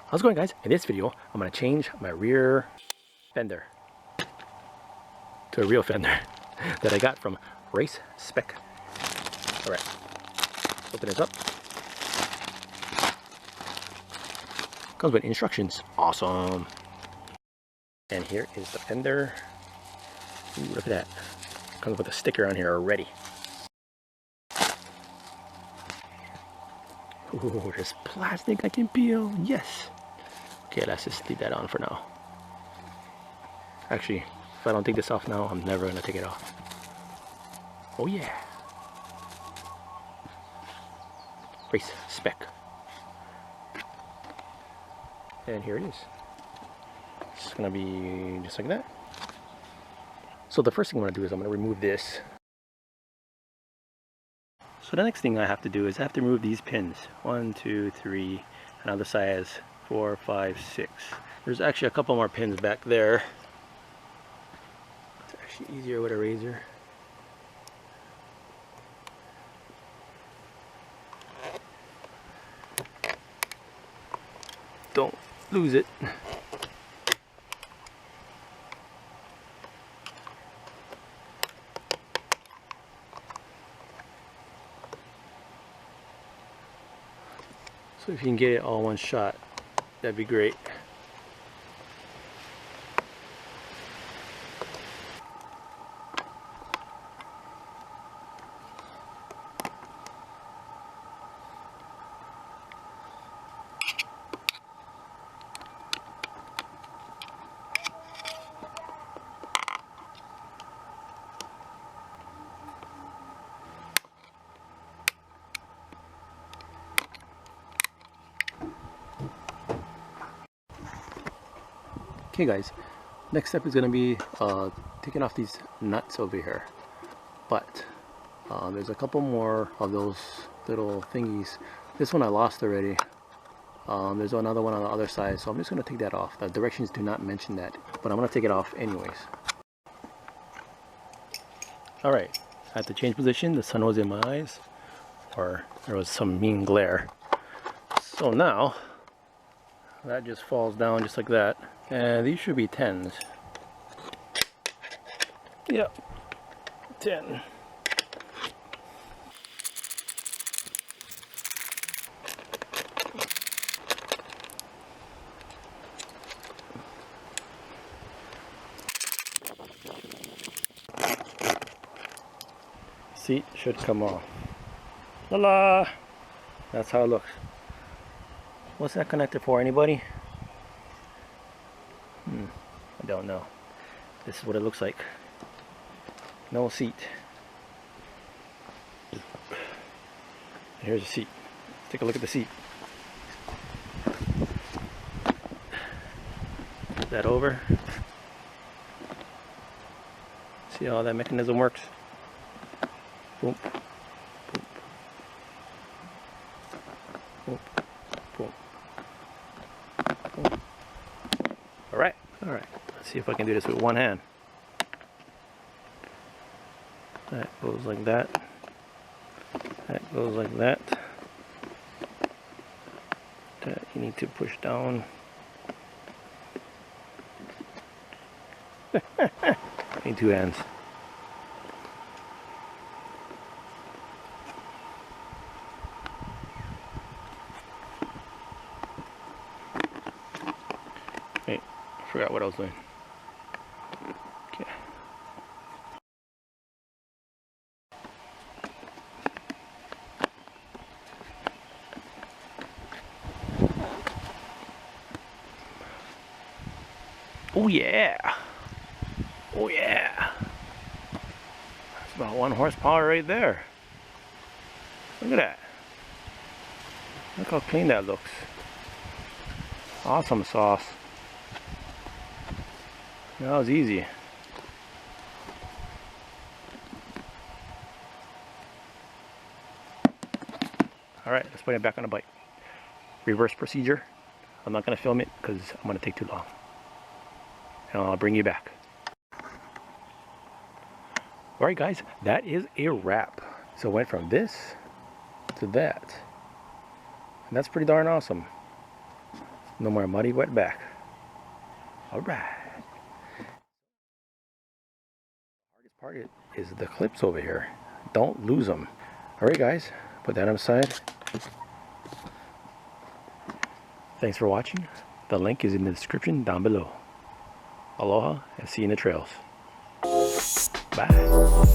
How's it going, guys? In this video, I'm going to change my rear fender to a real fender that I got from Race Spec. Alright, open this up. Comes with instructions. Awesome. And here is the fender. Ooh, look at that. Comes with a sticker on here already. Ooh, there's plastic I can peel. Yes. Okay, let's just leave that on for now. Actually, if I don't take this off now, I'm never gonna take it off. Oh yeah. Race Spec. And here it is. It's gonna be just like that. So the first thing I'm gonna do is I'm gonna remove this. So the next thing I have to do is I have to remove these pins. 1, 2, 3, and other side is 4, 5, 6. There's actually a couple more pins back there. It's actually easier with a razor. Don't lose it. So if you can get it all one shot, that'd be great. Okay guys, next step is going to be taking off these nuts over here, but there's a couple more of those little thingies. This one I lost already. There's another one on the other side, so I'm just going to take that off. The directions do not mention that, but I'm going to take it off anyways. Alright, I had to change position. The sun was in my eyes, or there was some mean glare. So now that just falls down just like that. And these should be 10s. Yep, 10. Seat should come off. La la! That's how it looks. What's that connector for? Anybody? I don't know. This is what it looks like. No seat. Here's the seat. Let's take a look at the seat. Put that over. See how that mechanism works? Boom. Boom. Boom. Boom. Boom. Alright. Alright. Let's see if I can do this with one hand. That goes like that. That goes like that. That you need to push down. Need two hands. Hey, I forgot what I was doing. Okay. Oh yeah! Oh yeah! That's about 1 horsepower right there. Look at that. Look how clean that looks. Awesome sauce. That was easy. Alright, let's put it back on the bike. Reverse procedure. I'm not going to film it because I'm going to take too long. And I'll bring you back. Alright guys, that is a wrap. So it went from this to that. And that's pretty darn awesome. No more muddy wet back. All right. Hardest part is the clips over here. Don't lose them. All right, guys, put that on the side. Thanks for watching. The link is in the description down below. Aloha and see you in the trails. Bye.